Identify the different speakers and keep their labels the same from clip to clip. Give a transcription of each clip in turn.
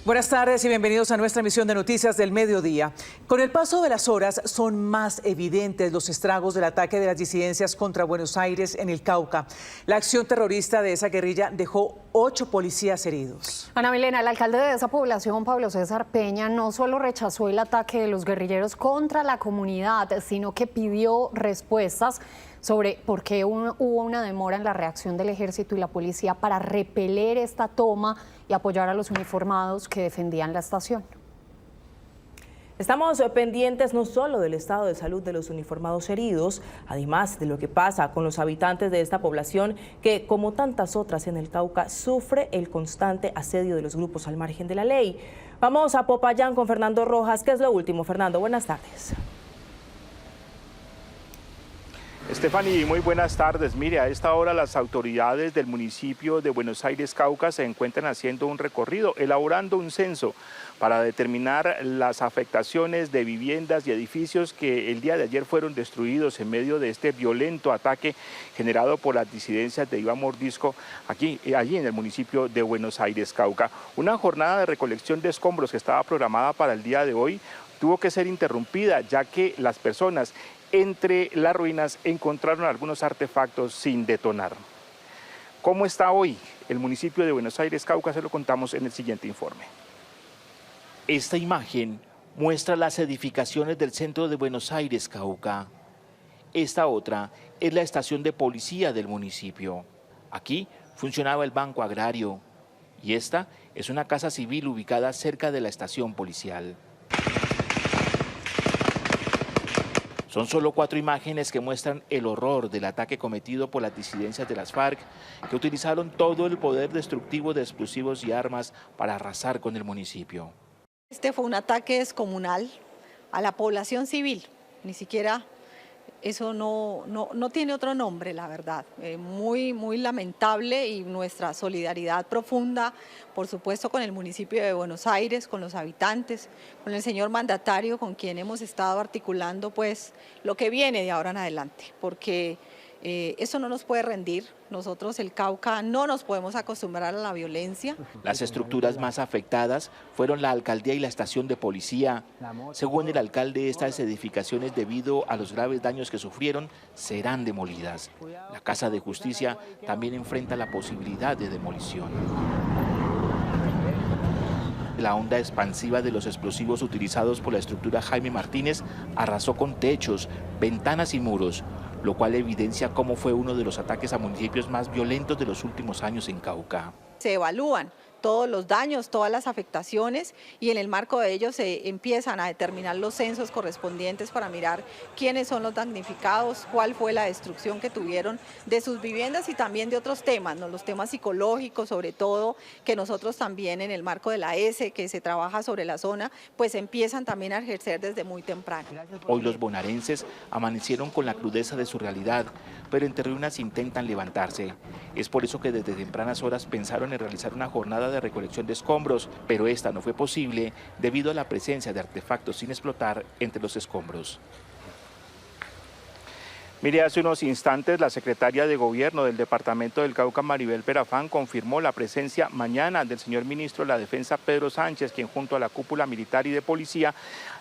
Speaker 1: Buenas tardes y bienvenidos a nuestra emisión de Noticias del Mediodía. Con el paso de las horas son más evidentes los estragos del ataque de las disidencias contra Buenos Aires en el Cauca. La acción terrorista de esa guerrilla dejó 8 policías heridos.
Speaker 2: Ana Milena, el alcalde de esa población, Pablo César Peña, no solo rechazó el ataque de los guerrilleros contra la comunidad, sino que pidió respuestas sobre por qué hubo una demora en la reacción del ejército y la policía para repeler esta toma y apoyar a los uniformados que defendían la estación.
Speaker 3: Estamos pendientes no solo del estado de salud de los uniformados heridos, además de lo que pasa con los habitantes de esta población que, como tantas otras en el Cauca, sufre el constante asedio de los grupos al margen de la ley. Vamos a Popayán con Fernando Rojas. ¿Qué es lo último? Fernando, buenas tardes.
Speaker 4: Stephanie, muy buenas tardes. Mire, a esta hora las autoridades del municipio de Buenos Aires, Cauca, se encuentran haciendo un recorrido, elaborando un censo para determinar las afectaciones de viviendas y edificios que el día de ayer fueron destruidos en medio de este violento ataque generado por las disidencias de Iván Mordisco allí en el municipio de Buenos Aires, Cauca. Una jornada de recolección de escombros que estaba programada para el día de hoy tuvo que ser interrumpida, ya que las personas entre las ruinas encontraron algunos artefactos sin detonar. ¿Cómo está hoy el municipio de Buenos Aires, Cauca? Se lo contamos en el siguiente informe.
Speaker 5: Esta imagen muestra las edificaciones del centro de Buenos Aires, Cauca. Esta otra es la estación de policía del municipio. Aquí funcionaba el Banco Agrario y esta es una casa civil ubicada cerca de la estación policial. Son solo 4 imágenes que muestran el horror del ataque cometido por las disidencias de las FARC, que utilizaron todo el poder destructivo de explosivos y armas para arrasar con el municipio.
Speaker 6: Este fue un ataque descomunal a la población civil, ni siquiera eso no tiene otro nombre, la verdad. Muy lamentable, y nuestra solidaridad profunda, por supuesto, con el municipio de Buenos Aires, con los habitantes, con el señor mandatario, con quien hemos estado articulando pues lo que viene de ahora en adelante, porque eso no nos puede rendir. Nosotros, el Cauca, no nos podemos acostumbrar a la violencia.
Speaker 5: Las estructuras más afectadas fueron la alcaldía y la estación de policía. Según el alcalde, estas edificaciones, debido a los graves daños que sufrieron, serán demolidas. La Casa de Justicia también enfrenta la posibilidad de demolición. La onda expansiva de los explosivos utilizados por la estructura Jaime Martínez arrasó con techos, ventanas y muros, lo cual evidencia cómo fue uno de los ataques a municipios más violentos de los últimos años en Cauca.
Speaker 6: Se evalúan todos los daños, todas las afectaciones, y en el marco de ellos se empiezan a determinar los censos correspondientes para mirar quiénes son los damnificados, cuál fue la destrucción que tuvieron de sus viviendas y también de otros temas, ¿no? Los temas psicológicos, sobre todo, que nosotros también en el marco de la ESE, que se trabaja sobre la zona, pues empiezan también a ejercer desde muy temprano.
Speaker 5: Hoy los bonaerenses amanecieron con la crudeza de su realidad, pero entre ruinas intentan levantarse. Es por eso que desde tempranas horas pensaron en realizar una jornada de recolección de escombros, pero esta no fue posible debido a la presencia de artefactos sin explotar entre los escombros.
Speaker 4: Mire, hace unos instantes la secretaria de Gobierno del Departamento del Cauca, Maribel Perafán, confirmó la presencia mañana del señor ministro de la Defensa, Pedro Sánchez, quien junto a la cúpula militar y de policía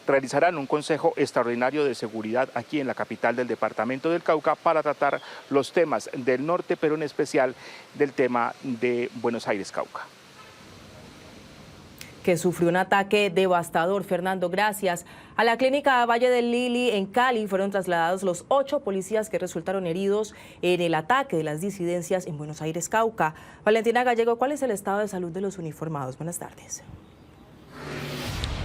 Speaker 4: realizarán un consejo extraordinario de seguridad aquí en la capital del Departamento del Cauca para tratar los temas del norte, pero en especial del tema de Buenos Aires, Cauca.
Speaker 3: Que sufrió un ataque devastador. Fernando, gracias. A la clínica Valle del Lili en Cali fueron trasladados los 8 policías que resultaron heridos en el ataque de las disidencias en Buenos Aires, Cauca. Valentina Gallego, ¿cuál es el estado de salud de los uniformados? Buenas tardes.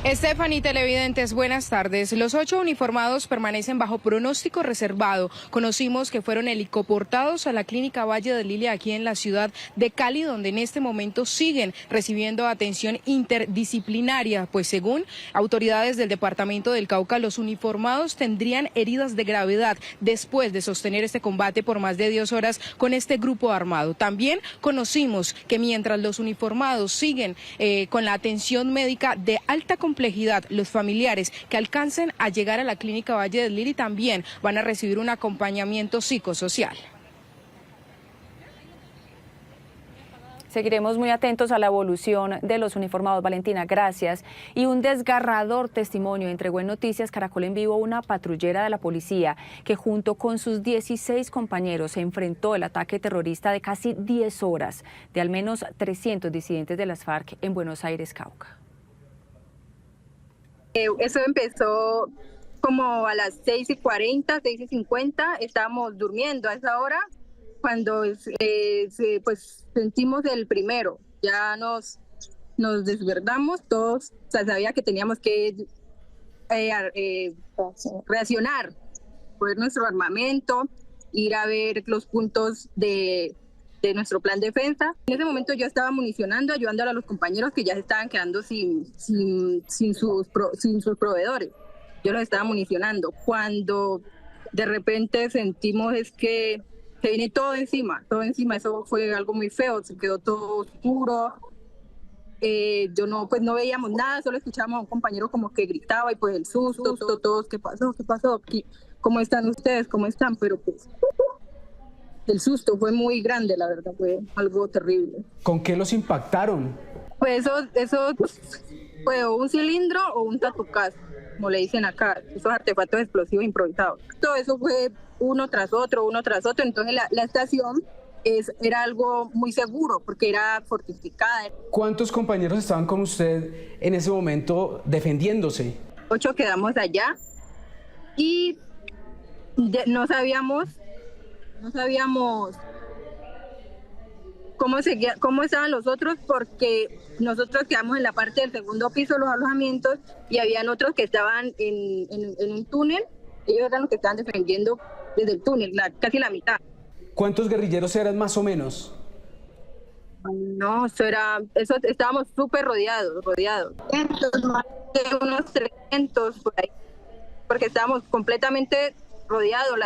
Speaker 7: Stephanie, televidentes, buenas tardes. Los 8 uniformados permanecen bajo pronóstico reservado. Conocimos que fueron helicoportados a la clínica Valle del Lili aquí en la ciudad de Cali, donde en este momento siguen recibiendo atención interdisciplinaria, pues según autoridades del departamento del Cauca, los uniformados tendrían heridas de gravedad después de sostener este combate por más de 10 horas con este grupo armado. También conocimos que mientras los uniformados siguen con la atención médica de alta complejidad, los familiares que alcancen a llegar a la clínica Valle del Lili también van a recibir un acompañamiento psicosocial.
Speaker 8: Seguiremos muy atentos a la evolución de los uniformados. Valentina, gracias. Y un desgarrador testimonio entregó en Noticias Caracol en Vivo una patrullera de la policía que junto con sus 16 compañeros se enfrentó al ataque terrorista de casi 10 horas de al menos 300 disidentes de las FARC en Buenos Aires, Cauca.
Speaker 9: Eso empezó como a las 6:40, 6:50, estábamos durmiendo a esa hora cuando pues sentimos el primero, ya nos desverdamos todos, o sea, sabía que teníamos que reaccionar, poner nuestro armamento, ir a ver los puntos de nuestro plan de defensa. En ese momento yo estaba municionando, ayudando a los compañeros que ya se estaban quedando sin sus proveedores. Yo los estaba municionando. Cuando de repente sentimos es que se viene todo encima. Eso fue algo muy feo, se quedó todo oscuro. No veíamos nada, solo escuchábamos a un compañero como que gritaba y pues el susto, todos, ¿qué pasó? ¿Cómo están ustedes? ¿Cómo están? Pero pues el susto fue muy grande, la verdad, fue algo terrible.
Speaker 10: ¿Con qué los impactaron?
Speaker 9: Pues eso fue un cilindro o un tatucaz, como le dicen acá, esos artefactos explosivos improvisados. Todo eso fue uno tras otro, entonces la estación era algo muy seguro porque era fortificada.
Speaker 10: ¿Cuántos compañeros estaban con usted en ese momento defendiéndose?
Speaker 9: 8 quedamos allá y no sabíamos cómo estaban los otros, porque nosotros quedamos en la parte del segundo piso de los alojamientos y habían otros que estaban en un túnel. Ellos eran los que estaban defendiendo desde el túnel, casi la mitad.
Speaker 10: ¿Cuántos guerrilleros eran más o menos?
Speaker 9: No, estábamos súper rodeados. Más de unos 300 por ahí, porque estábamos completamente rodeados,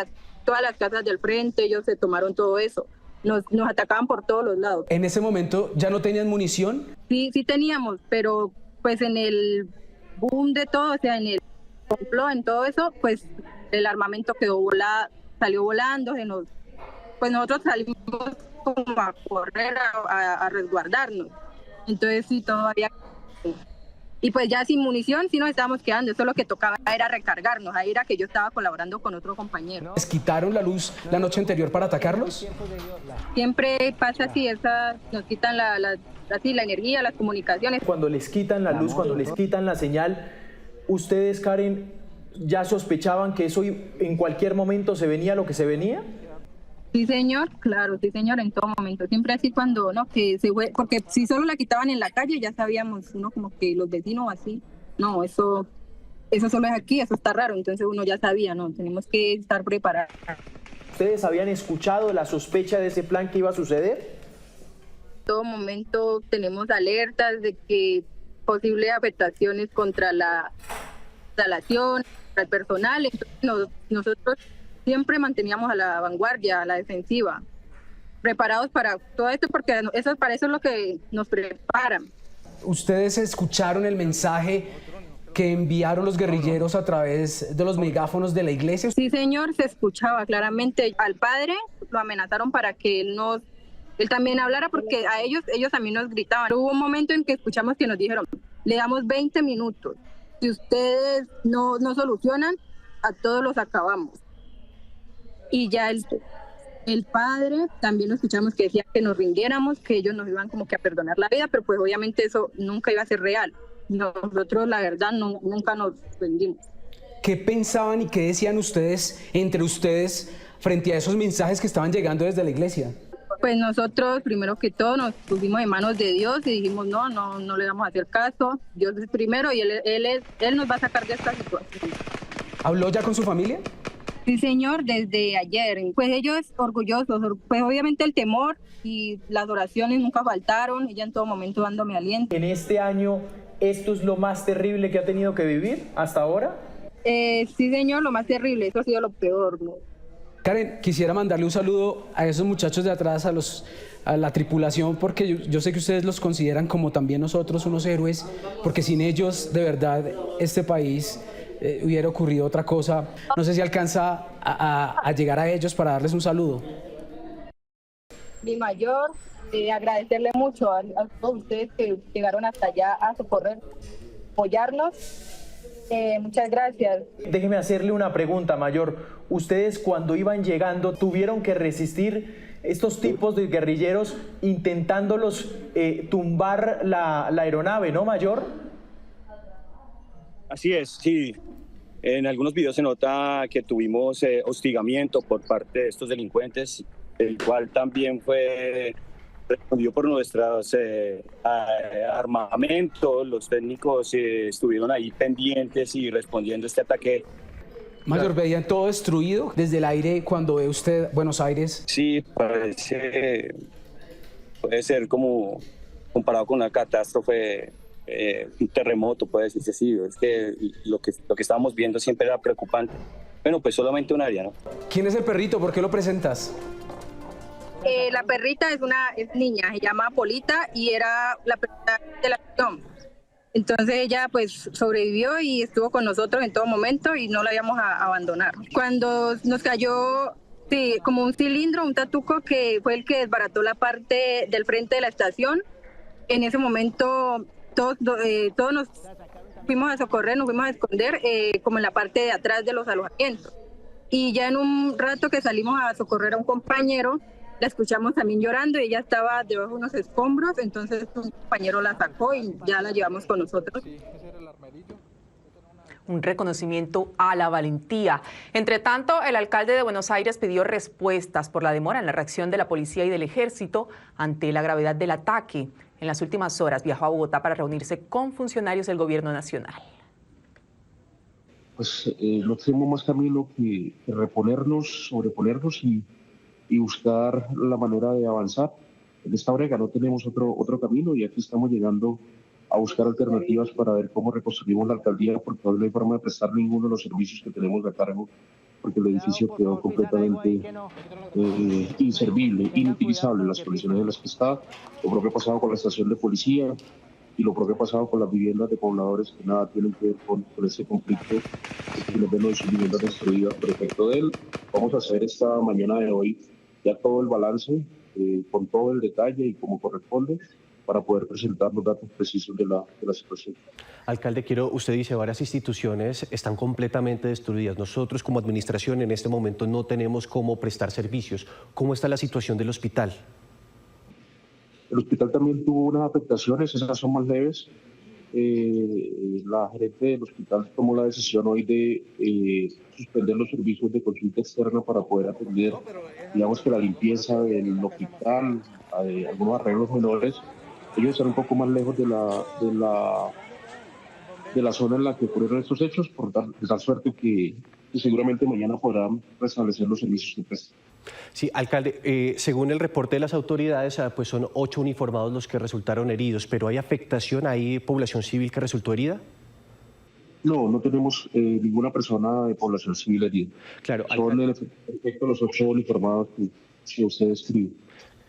Speaker 9: todas las casas del frente, ellos se tomaron todo eso. Nos atacaban por todos los lados.
Speaker 10: ¿En ese momento ya no tenían munición?
Speaker 9: Sí teníamos, pero pues en el boom de todo, o sea, en el complot, en todo eso, pues el armamento salió volando, pues nosotros salimos como a correr, a resguardarnos. Entonces sí, todo había... Y pues ya sin munición sí nos estábamos quedando, eso lo que tocaba era recargarnos, ahí era que yo estaba colaborando con otro compañero.
Speaker 10: ¿Les quitaron la luz la noche anterior para atacarlos?
Speaker 9: Siempre pasa así, nos quitan la energía, las comunicaciones.
Speaker 11: Cuando les quitan la luz, cuando les quitan la señal, ¿ustedes, Karen, ya sospechaban que eso en cualquier momento se venía lo que se venía?
Speaker 9: Sí, señor, claro, sí, señor, en todo momento. Siempre así cuando, ¿no? Porque si solo la quitaban en la calle, ya sabíamos, uno como que los vecinos así. No, eso solo es aquí, eso está raro. Entonces uno ya sabía, ¿no? Tenemos que estar preparados.
Speaker 11: ¿Ustedes habían escuchado la sospecha de ese plan que iba a suceder?
Speaker 9: En todo momento tenemos alertas de que posibles afectaciones contra la instalación, contra el personal. Entonces nosotros siempre manteníamos a la vanguardia, a la defensiva, preparados para todo esto, porque para eso es lo que nos preparan.
Speaker 10: ¿Ustedes escucharon el mensaje que enviaron los guerrilleros a través de los megáfonos de la iglesia?
Speaker 9: Sí, señor, se escuchaba claramente. Al padre lo amenazaron para que él también hablara, porque a ellos también nos gritaban. Hubo un momento en que escuchamos que nos dijeron, le damos 20 minutos. Si ustedes no solucionan, a todos los acabamos. Y ya el padre también lo escuchamos que decía que nos rindiéramos, que ellos nos iban como que a perdonar la vida, pero pues obviamente eso nunca iba a ser real. Nosotros la verdad nunca nos rendimos.
Speaker 10: ¿Qué pensaban y qué decían ustedes entre ustedes frente a esos mensajes que estaban llegando desde la iglesia?
Speaker 9: Pues nosotros primero que todo nos pusimos en manos de Dios y dijimos no le vamos a hacer caso. Dios es primero y él nos va a sacar de esta situación.
Speaker 10: ¿Habló ya con su familia?
Speaker 9: Sí, señor, desde ayer. Pues ellos orgullosos, pues obviamente el temor y las oraciones nunca faltaron, ella en todo momento dándome aliento.
Speaker 11: ¿En este año esto es lo más terrible que ha tenido que vivir hasta ahora?
Speaker 9: Sí, señor, lo más terrible, eso ha sido lo peor, ¿no?
Speaker 10: Karen, quisiera mandarle un saludo a esos muchachos de atrás, a la tripulación, porque yo sé que ustedes los consideran como también nosotros unos héroes, porque sin ellos, de verdad, este país hubiera ocurrido otra cosa. No sé si alcanza a llegar a ellos para darles un saludo.
Speaker 9: Mi mayor, agradecerle mucho a todos ustedes que llegaron hasta allá a socorrer, apoyarnos. Muchas gracias.
Speaker 11: Déjeme hacerle una pregunta, mayor. Ustedes cuando iban llegando tuvieron que resistir estos tipos de guerrilleros intentándolos tumbar la aeronave, ¿no, mayor?
Speaker 12: Así es, sí. En algunos videos se nota que tuvimos hostigamiento por parte de estos delincuentes, el cual también fue respondido por nuestros armamentos. Los técnicos estuvieron ahí pendientes y respondiendo a este ataque.
Speaker 10: Mayor, ¿veían todo destruido desde el aire cuando ve usted Buenos Aires?
Speaker 12: Sí, puede ser como comparado con una catástrofe, un terremoto, puede decirse así. Es que lo que estábamos viendo siempre era preocupante. Bueno, pues solamente un área, ¿no?
Speaker 10: ¿Quién es el perrito? ¿Por qué lo presentas?
Speaker 9: La perrita es niña, se llama Polita y era la perrita de la acción. Entonces ella pues sobrevivió y estuvo con nosotros en todo momento y no la íbamos a abandonar. Cuando nos cayó como un cilindro, un tatuco que fue el que desbarató la parte del frente de la estación, en ese momento todos nos fuimos a socorrer, nos fuimos a esconder como en la parte de atrás de los alojamientos. Y ya en un rato que salimos a socorrer a un compañero, la escuchamos también llorando y ella estaba debajo de unos escombros, entonces un compañero la sacó y ya la llevamos con nosotros.
Speaker 13: Un reconocimiento a la valentía. Entre tanto, el alcalde de Buenos Aires pidió respuestas por la demora en la reacción de la policía y del ejército ante la gravedad del ataque. En las últimas horas viajó a Bogotá para reunirse con funcionarios del gobierno nacional.
Speaker 14: Pues no tenemos más camino que reponernos, sobreponernos y buscar la manera de avanzar. En esta brega no tenemos otro camino y aquí estamos llegando a buscar alternativas para ver cómo reconstruimos la alcaldía, porque hoy no hay forma de prestar ninguno de los servicios que tenemos a cargo, porque el edificio quedó completamente inservible, inutilizable en las condiciones en las que está. Lo propio ha pasado con la estación de policía y lo propio ha pasado con las viviendas de pobladores que nada tienen que ver con ese conflicto, que nos vemos sus viviendas destruidas por efecto de él. Vamos a hacer esta mañana de hoy ya todo el balance, con todo el detalle y como corresponde, para poder presentar los datos precisos de la situación.
Speaker 15: Alcalde, usted dice, varias instituciones están completamente destruidas. Nosotros como administración en este momento no tenemos cómo prestar servicios. ¿Cómo está la situación del hospital?
Speaker 14: El hospital también tuvo unas afectaciones, esas son más leves. La gerente del hospital tomó la decisión hoy de suspender los servicios de consulta externa para poder atender, digamos que la limpieza del hospital, algunos arreglos menores. Ellos están un poco más lejos de la zona en la que ocurrieron estos hechos, por dar suerte que seguramente mañana podrán restablecer los servicios que prestan.
Speaker 15: Sí, alcalde, según el reporte de las autoridades, pues son 8 uniformados los que resultaron heridos, pero ¿hay afectación? ¿Hay población civil que resultó herida?
Speaker 14: No, no tenemos ninguna persona de población civil herida.
Speaker 15: Claro,
Speaker 14: son en efecto los 8 uniformados que usted describe.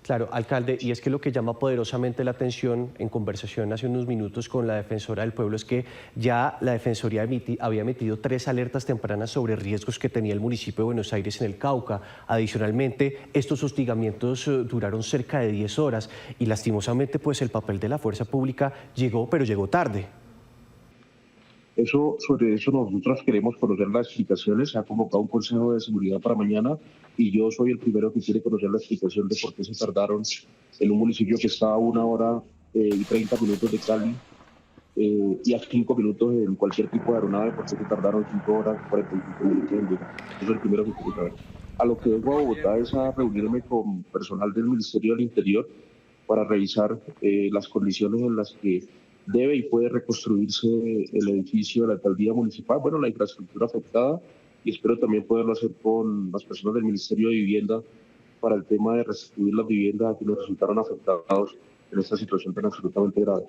Speaker 15: Claro, alcalde, y es que lo que llama poderosamente la atención en conversación hace unos minutos con la Defensora del Pueblo es que ya la Defensoría había emitido 3 alertas tempranas sobre riesgos que tenía el municipio de Buenos Aires en el Cauca. Adicionalmente, estos hostigamientos duraron cerca de 10 horas y lastimosamente pues el papel de la fuerza pública llegó, pero llegó tarde.
Speaker 14: Sobre eso nosotros queremos conocer las explicaciones. Se ha convocado un consejo de seguridad para mañana y yo soy el primero que quiere conocer la explicación de por qué se tardaron en un municipio que está a 1 hora y 30 minutos de Cali y a 5 minutos en cualquier tipo de aeronave, por qué se tardaron 5 horas y 45 minutos en llegar. Eso es el primero que quiero saber. A lo que vengo a Bogotá es a reunirme con personal del Ministerio del Interior para revisar las condiciones en las que debe y puede reconstruirse el edificio de la alcaldía municipal, bueno, la infraestructura afectada, y espero también poderlo hacer con las personas del Ministerio de Vivienda para el tema de restituir las viviendas a quienes resultaron afectados en esta situación tan absolutamente grave.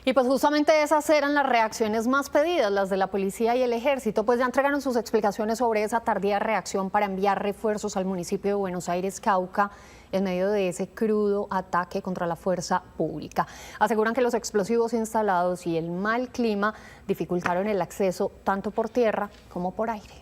Speaker 2: Y pues justamente esas eran las reacciones más pedidas, las de la policía y el ejército, pues ya entregaron sus explicaciones sobre esa tardía reacción para enviar refuerzos al municipio de Buenos Aires, Cauca, en medio de ese crudo ataque contra la fuerza pública. Aseguran que los explosivos instalados y el mal clima dificultaron el acceso tanto por tierra como por aire.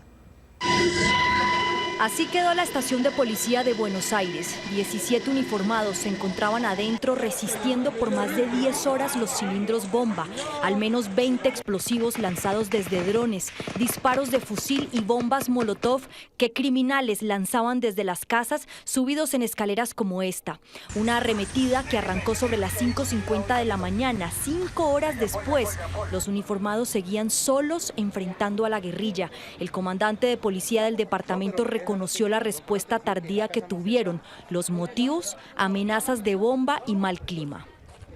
Speaker 16: Así quedó la estación de policía de Buenos Aires. 17 uniformados se encontraban adentro resistiendo por más de 10 horas los cilindros bomba. Al menos 20 explosivos lanzados desde drones, disparos de fusil y bombas molotov que criminales lanzaban desde las casas subidos en escaleras como esta. Una arremetida que arrancó sobre las 5:50 de la mañana. 5 horas después, los uniformados seguían solos enfrentando a la guerrilla. El comandante de policía del departamento reconoció la respuesta tardía que tuvieron. Los motivos, amenazas de bomba y mal clima.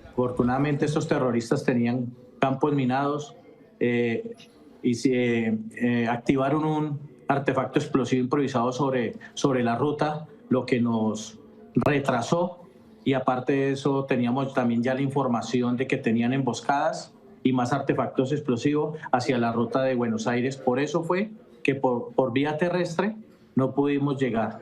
Speaker 17: Afortunadamente estos terroristas tenían campos minados y activaron un artefacto explosivo improvisado sobre la ruta, lo que nos retrasó, y aparte de eso teníamos también ya la información de que tenían emboscadas y más artefactos explosivos hacia la ruta de Buenos Aires. Por eso fue que por vía terrestre no pudimos llegar.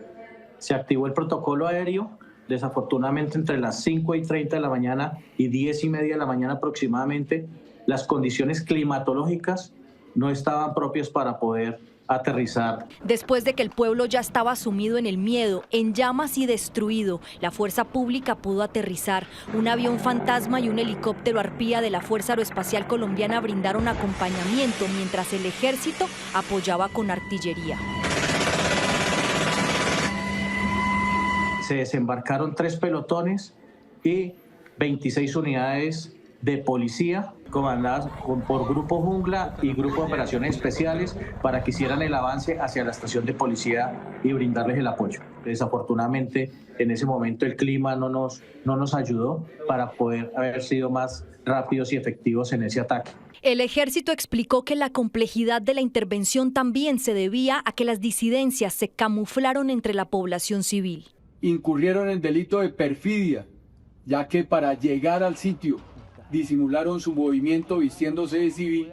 Speaker 17: Se activó el protocolo aéreo, desafortunadamente entre las 5:30 de la mañana y 10:30 de la mañana aproximadamente, las condiciones climatológicas no estaban propias para poder aterrizar.
Speaker 16: Después de que el pueblo ya estaba sumido en el miedo, en llamas y destruido, la fuerza pública pudo aterrizar. Un avión fantasma y un helicóptero arpía de la Fuerza Aeroespacial Colombiana brindaron acompañamiento mientras el ejército apoyaba con artillería.
Speaker 17: Se desembarcaron 3 pelotones y 26 unidades de policía comandadas por Grupo Jungla y Grupo de Operaciones Especiales para que hicieran el avance hacia la estación de policía y brindarles el apoyo. Desafortunadamente, en ese momento el clima no nos ayudó para poder haber sido más rápidos y efectivos en ese ataque.
Speaker 16: El ejército explicó que la complejidad de la intervención también se debía a que las disidencias se camuflaron entre la población civil.
Speaker 18: Incurrieron en delito de perfidia, ya que para llegar al sitio disimularon su movimiento vistiéndose de civil.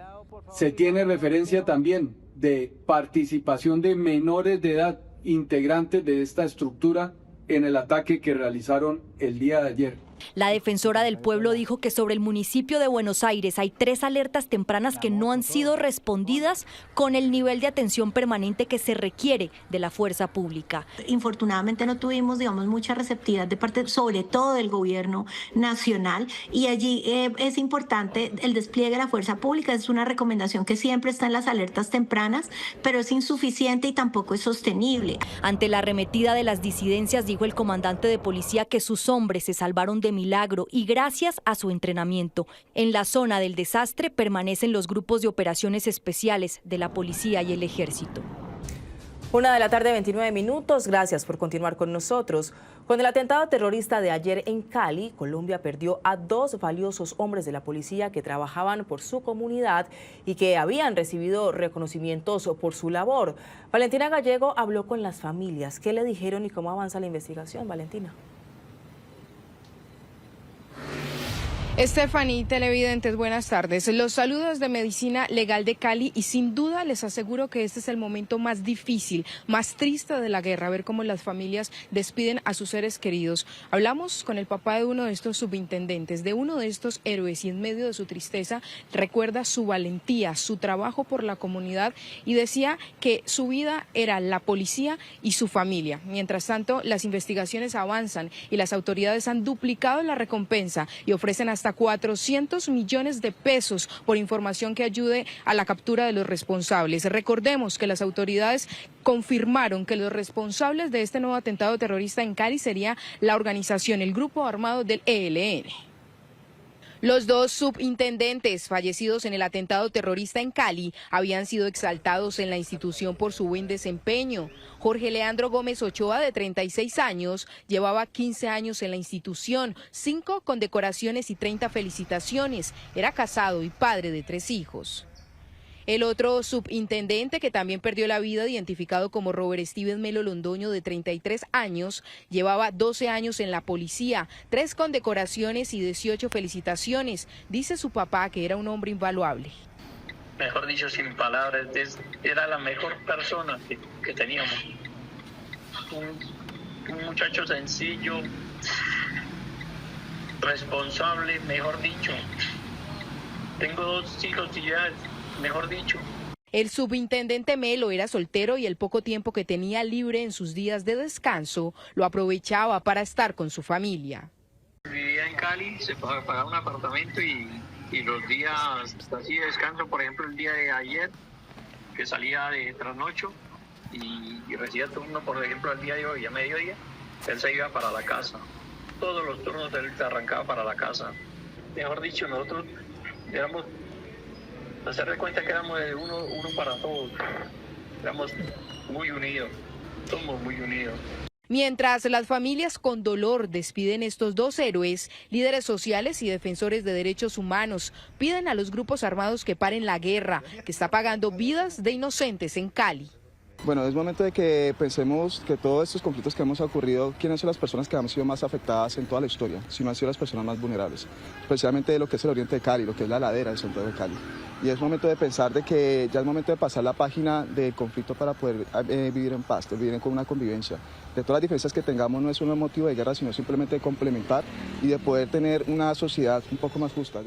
Speaker 18: Se tiene referencia también de participación de menores de edad integrantes de esta estructura en el ataque que realizaron el día de ayer.
Speaker 16: La defensora del pueblo dijo que sobre el municipio de Buenos Aires hay 3 alertas tempranas que no han sido respondidas con el nivel de atención permanente que se requiere de la fuerza pública.
Speaker 19: Infortunadamente no tuvimos, mucha receptividad de parte, sobre todo del gobierno nacional, y allí es importante el despliegue de la fuerza pública. Es una recomendación que siempre está en las alertas tempranas, pero es insuficiente y tampoco es sostenible.
Speaker 16: Ante la arremetida de las disidencias, dijo el comandante de policía que sus hombres se salvaron de milagro y gracias a su entrenamiento. En la zona del desastre permanecen los grupos de operaciones especiales de la policía y el ejército.
Speaker 3: 1:29 p.m. Gracias por continuar con nosotros. Con el atentado terrorista de ayer en Cali, Colombia perdió a 2 valiosos hombres de la policía que trabajaban por su comunidad y que habían recibido reconocimientos por su labor. Valentina Gallego habló con las familias. ¿Qué le dijeron y cómo avanza la investigación, Valentina?
Speaker 7: Stephanie, televidentes, buenas tardes. Los saludos de Medicina Legal de Cali y sin duda les aseguro que este es el momento más difícil, más triste de la guerra, ver cómo las familias despiden a sus seres queridos. Hablamos con el papá de uno de estos subintendentes, de uno de estos héroes, y en medio de su tristeza recuerda su valentía, su trabajo por la comunidad, y decía que su vida era la policía y su familia. Mientras tanto, las investigaciones avanzan y las autoridades han duplicado la recompensa y ofrecen hasta 400 millones de pesos por información que ayude a la captura de los responsables. Recordemos que las autoridades confirmaron que los responsables de este nuevo atentado terrorista en Cali sería la organización, el grupo armado del ELN. Los 2 subintendentes fallecidos en el atentado terrorista en Cali habían sido exaltados en la institución por su buen desempeño. Jorge Leandro Gómez Ochoa, de 36 años, llevaba 15 años en la institución, 5 condecoraciones y 30 felicitaciones. Era casado y padre de 3 hijos. El otro subintendente, que también perdió la vida, identificado como Robert Steven Melo Londoño, de 33 años, llevaba 12 años en la policía, 3 condecoraciones y 18 felicitaciones. Dice su papá que era un hombre invaluable.
Speaker 20: Mejor dicho, sin palabras, era la mejor persona que teníamos. Un muchacho sencillo, responsable, mejor dicho. Tengo 2 hijos y ya, mejor dicho.
Speaker 7: El subintendente Melo era soltero y el poco tiempo que tenía libre en sus días de descanso lo aprovechaba para estar con su familia.
Speaker 20: Vivía en Cali, se pagaba un apartamento y los días así de descanso, por ejemplo el día de ayer, que salía de trasnocho y recibía turno, por ejemplo el día de hoy a mediodía, él se iba para la casa. Todos los turnos él se arrancaba para la casa. Mejor dicho, nosotros éramos, hacer de cuenta que éramos de uno para todos, éramos muy unidos, somos muy unidos.
Speaker 7: Mientras las familias con dolor despiden estos dos héroes, líderes sociales y defensores de derechos humanos piden a los grupos armados que paren la guerra, que está pagando vidas de inocentes en Cali.
Speaker 21: Bueno, es momento de que pensemos que todos estos conflictos que hemos ocurrido, ¿quiénes son las personas que han sido más afectadas en toda la historia? Si no han sido las personas más vulnerables, especialmente de lo que es el oriente de Cali, lo que es la ladera del centro de Cali. Y es momento de pensar de que ya es momento de pasar la página del conflicto para poder vivir en paz, de vivir con una convivencia. De todas las diferencias que tengamos no es un motivo de guerra, sino simplemente de complementar y de poder tener una sociedad un poco más justa.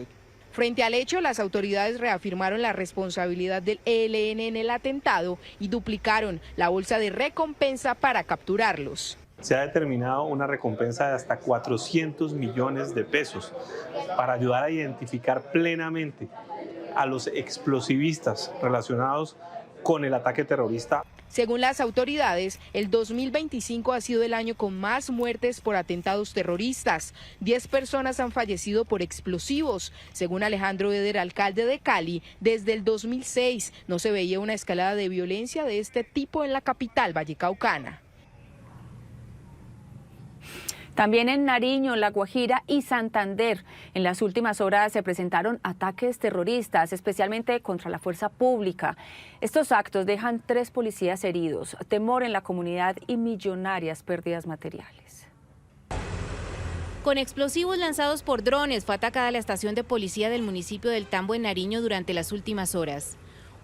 Speaker 7: Frente al hecho, las autoridades reafirmaron la responsabilidad del ELN en el atentado y duplicaron la bolsa de recompensa para capturarlos.
Speaker 22: Se ha determinado una recompensa de hasta 400 millones de pesos para ayudar a identificar plenamente a los explosivistas relacionados con el ataque terrorista.
Speaker 7: Según las autoridades, el 2025 ha sido el año con más muertes por atentados terroristas. 10 personas han fallecido por explosivos. Según Alejandro Eder, alcalde de Cali, desde el 2006 no se veía una escalada de violencia de este tipo en la capital vallecaucana.
Speaker 8: También en Nariño, La Guajira y Santander, en las últimas horas se presentaron ataques terroristas, especialmente contra la fuerza pública. Estos actos dejan 3 policías heridos, temor en la comunidad y millonarias pérdidas materiales.
Speaker 23: Con explosivos lanzados por drones fue atacada la estación de policía del municipio del Tambo en Nariño durante las últimas horas.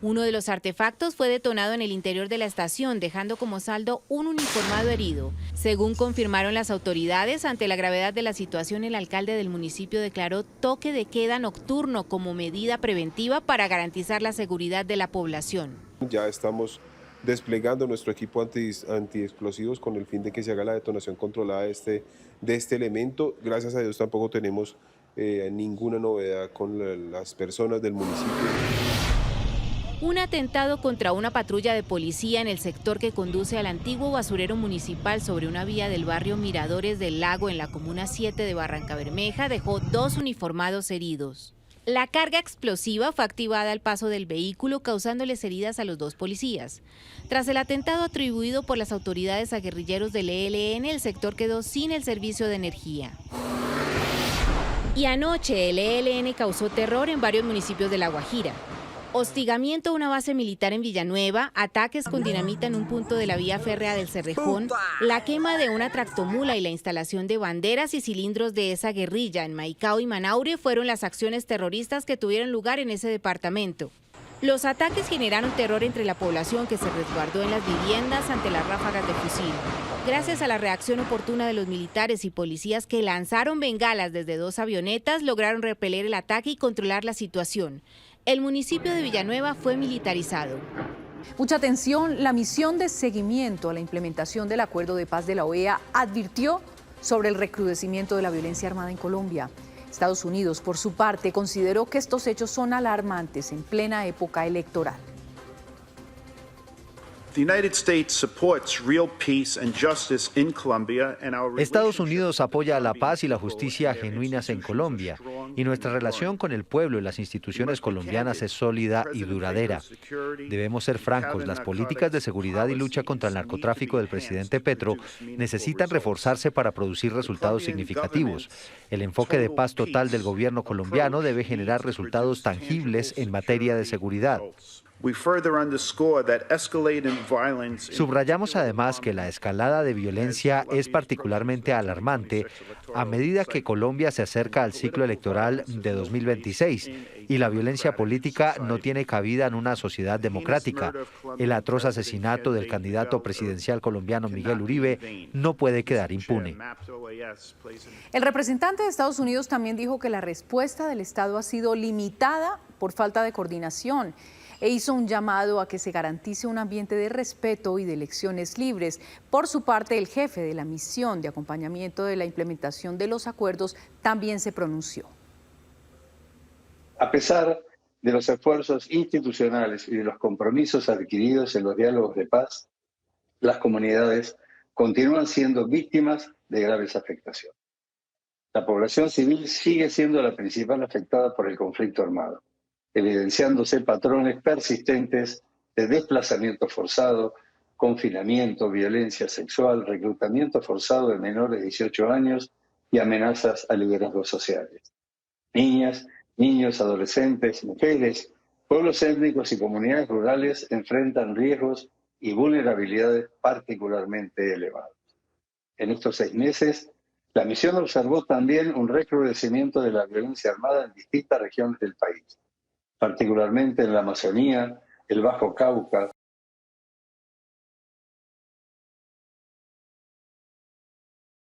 Speaker 23: Uno de los artefactos fue detonado en el interior de la estación, dejando como saldo un uniformado herido. Según confirmaron las autoridades, ante la gravedad de la situación, el alcalde del municipio declaró toque de queda nocturno como medida preventiva para garantizar la seguridad de la población.
Speaker 24: Ya estamos desplegando nuestro equipo antiexplosivos con el fin de que se haga la detonación controlada de este elemento. Gracias a Dios tampoco tenemos ninguna novedad con las personas del municipio.
Speaker 23: Un atentado contra una patrulla de policía en el sector que conduce al antiguo basurero municipal sobre una vía del barrio Miradores del Lago en la comuna 7 de Barrancabermeja dejó 2 uniformados heridos. La carga explosiva fue activada al paso del vehículo, causándoles heridas a los 2 policías. Tras el atentado atribuido por las autoridades a guerrilleros del ELN, el sector quedó sin el servicio de energía. Y anoche el ELN causó terror en varios municipios de La Guajira. Hostigamiento a una base militar en Villanueva, ataques con dinamita en un punto de la vía férrea del Cerrejón, la quema de una tractomula y la instalación de banderas y cilindros de esa guerrilla en Maicao y Manaure fueron las acciones terroristas que tuvieron lugar en ese departamento. Los ataques generaron terror entre la población que se resguardó en las viviendas ante las ráfagas de fusil. Gracias a la reacción oportuna de los militares y policías que lanzaron bengalas desde 2 avionetas, lograron repeler el ataque y controlar la situación. El municipio de Villanueva fue militarizado.
Speaker 25: Mucha atención, la misión de seguimiento a la implementación del Acuerdo de Paz de la OEA advirtió sobre el recrudecimiento de la violencia armada en Colombia. Estados Unidos, por su parte, consideró que estos hechos son alarmantes en plena época electoral.
Speaker 26: Estados Unidos apoya la paz y la justicia genuinas en Colombia, y nuestra relación con el pueblo y las instituciones colombianas es sólida y duradera. Debemos ser francos, las políticas de seguridad y lucha contra el narcotráfico del presidente Petro necesitan reforzarse para producir resultados significativos. El enfoque de paz total del gobierno colombiano debe generar resultados tangibles en materia de seguridad. Subrayamos además que la escalada de violencia es particularmente alarmante a medida que Colombia se acerca al ciclo electoral de 2026 y la violencia política no tiene cabida en una sociedad democrática. El atroz asesinato del candidato presidencial colombiano Miguel Uribe no puede quedar impune.
Speaker 25: El representante de Estados Unidos también dijo que la respuesta del Estado ha sido limitada por falta de coordinación. e hizo un llamado a que se garantice un ambiente de respeto y de elecciones libres. Por su parte, el jefe de la misión de acompañamiento de la implementación de los acuerdos también se pronunció.
Speaker 1: A pesar de los esfuerzos institucionales y de los compromisos adquiridos en los diálogos de paz, las comunidades continúan siendo víctimas de graves afectaciones. La población civil sigue siendo la principal afectada por el conflicto armado, evidenciándose patrones persistentes de desplazamiento forzado, confinamiento, violencia sexual, reclutamiento forzado de menores de 18 años y amenazas a liderazgos sociales. Niñas, niños, adolescentes, mujeres, pueblos étnicos y comunidades rurales enfrentan riesgos y vulnerabilidades particularmente elevadas. En estos 6 meses, la misión observó también un recrudecimiento de la violencia armada en distintas regiones del país, particularmente en la Amazonía, el Bajo Cauca,